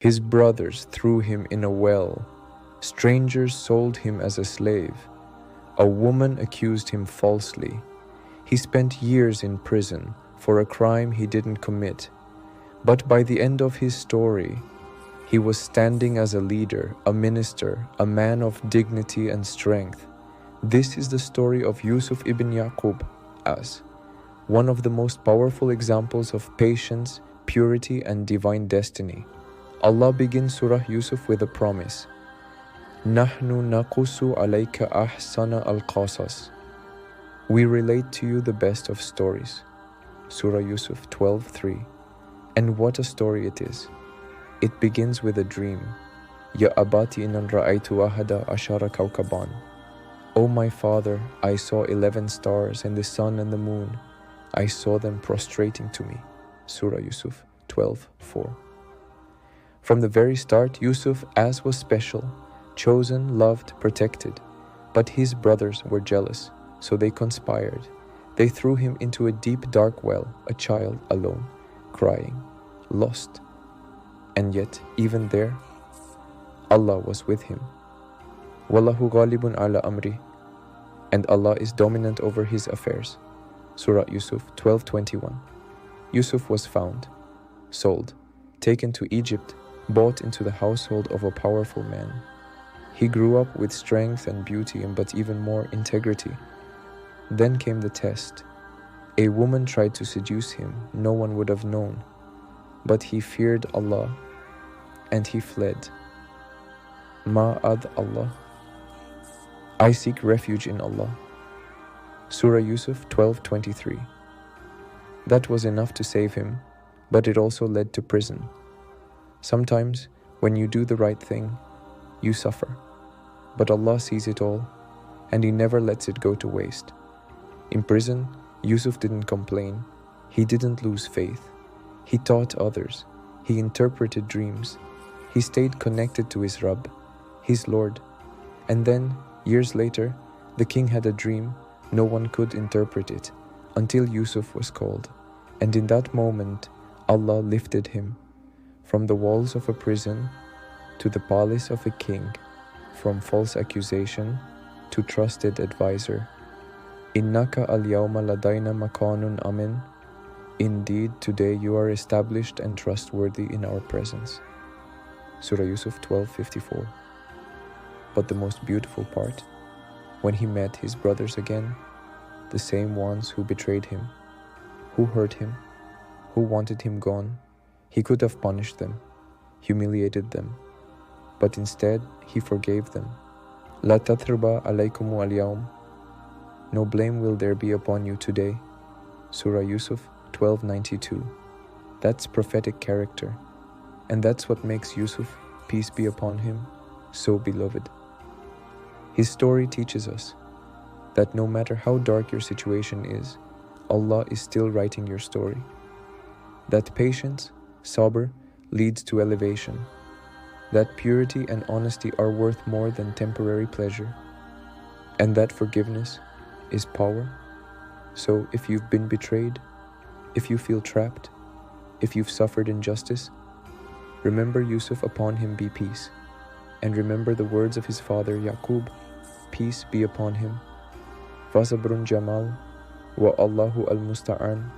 His brothers threw him in a well. Strangers sold him as a slave. A woman accused him falsely. He spent years in prison for a crime he didn't commit. But by the end of his story, he was standing as a leader, a minister, a man of dignity and strength. This is the story of Yusuf ibn Yaqub as one of the most powerful examples of patience, purity, and divine destiny. Allah begins Surah Yusuf with a promise. Nahnu naqusu alayka ahsana al-qasas. We relate to you the best of stories. Surah Yusuf 12:3. And what a story it is. It begins with a dream. Ya abati inan ra'aytu ahada ashara kawkaban. O my father, I saw 11 stars and the sun and the moon. I saw them prostrating to me. Surah Yusuf 12:4. From the very start, Yusuf, as was special, chosen, loved, protected. But his brothers were jealous, so they conspired. They threw him into a deep dark well, a child alone, crying, lost. And yet, even there, Allah was with him. Wallahu ghalibun ala amri. And Allah is dominant over his affairs. Surah Yusuf 12:21. Yusuf was found, sold, taken to Egypt, bought into the household of a powerful man. He grew up with strength and beauty, but even more integrity. Then came the test. A woman tried to seduce him, no one would have known. But he feared Allah, and he fled. Ma'ad Allah. I seek refuge in Allah. Surah Yusuf 12:23. That was enough to save him, but it also led to prison. Sometimes, when you do the right thing, you suffer. But Allah sees it all, and He never lets it go to waste. In prison, Yusuf didn't complain. He didn't lose faith. He taught others. He interpreted dreams. He stayed connected to his Rabb, his Lord. And then, years later, the king had a dream. No one could interpret it until Yusuf was called. And in that moment, Allah lifted him from the walls of a prison to the palace of a king, from false accusation to trusted advisor. Innaka al-yawma ladayna makanun amin. Indeed, today you are established and trustworthy in our presence. Surah Yusuf 12:54. But the most beautiful part, when he met his brothers again, the same ones who betrayed him, who hurt him, who wanted him gone, he could have punished them, humiliated them, but instead he forgave them. La tathriba alaykumu al-yawm. No blame will there be upon you today. Surah Yusuf 12:92. That's prophetic character, and that's what makes Yusuf, peace be upon him, so beloved. His story teaches us that no matter how dark your situation is, Allah is still writing your story. That patience, sabr, leads to elevation. That purity and honesty are worth more than temporary pleasure. And that forgiveness is power. So if you've been betrayed, if you feel trapped, if you've suffered injustice, remember Yusuf, upon him be peace. And remember the words of his father Yaqub, peace be upon him. Fasabrun jamal wa Allahu al-musta'an.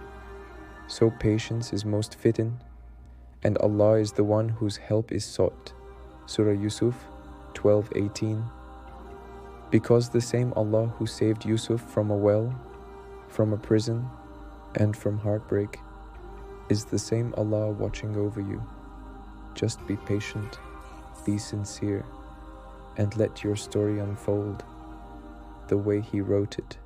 So patience is most fitting, and Allah is the one whose help is sought. Surah Yusuf 12:18. Because the same Allah who saved Yusuf from a well, from a prison, and from heartbreak is the same Allah watching over you. Just be patient, be sincere, and let your story unfold the way He wrote it.